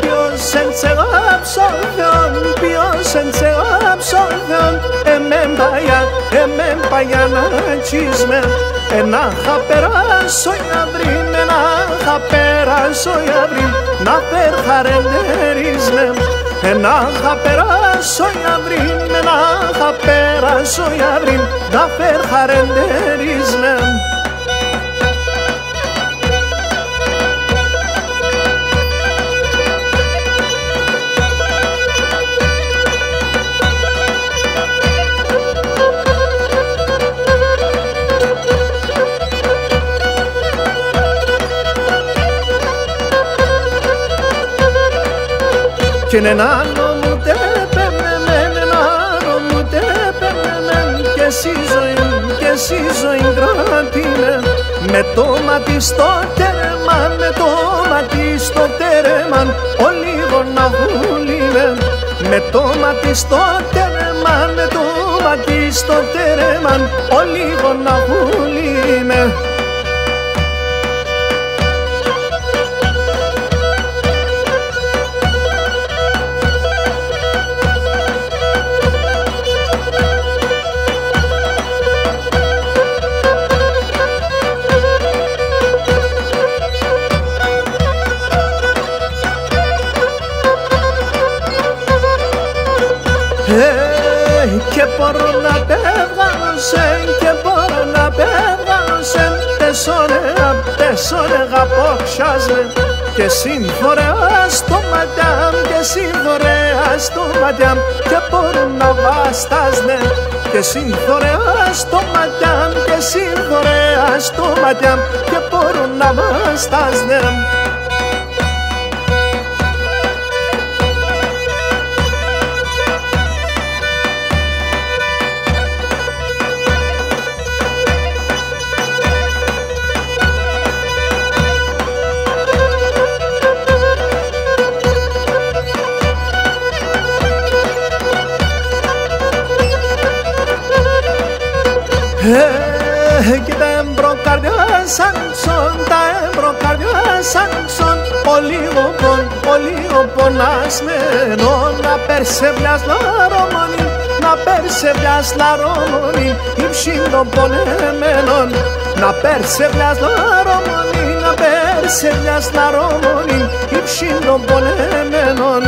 Ποιος εν τσεγάψον, ποιος εν τσεγάψον, εμεν παγιά να τσίσμε. Να χα περάσω για βρήν, να χα περάσω για βρήν, να περχαρενερίσμε. Να χα περάσω για βρήν, να χα περάσω για βρήν, να περχαρενερίσμε. Κι έναν άλλο μου τέπεμεν, κι εσύ ζωή κρατήνε. Με το μάτι στο τέρεμαν, με το μάτι στο τέρεμαν, ο λίγο να βουλίνε. Με το μάτι στο τέρεμαν, με το μάτι στο τέρεμαν, ο λίγο να βουλίνε. Και μπορώ να πεύγασεν, και μπορώ να πεύγασεν, τεσσόνεγα πόξαζε. Και συμφορέα στο ματιάμ, και συμφορέα στο ματιάμ, και μπορώ να βαστάζνε. Και συμφορέα στο ματιάμ, και συμφορέα στο ματιάμ, και μπορώ να βαστάζνε. Και τα εμπροκαρδιά σανξόν, τα εμπροκαρδιά σανξόν, πολύ πονασμένο. Να περσεβιάς λαρομονή, να περσεβιάς λαρομονή, υψήν των πονεμένων. Να περσεβιάς λαρομονή, να περσεβιάς λαρομονή, υψήν των πονεμένων.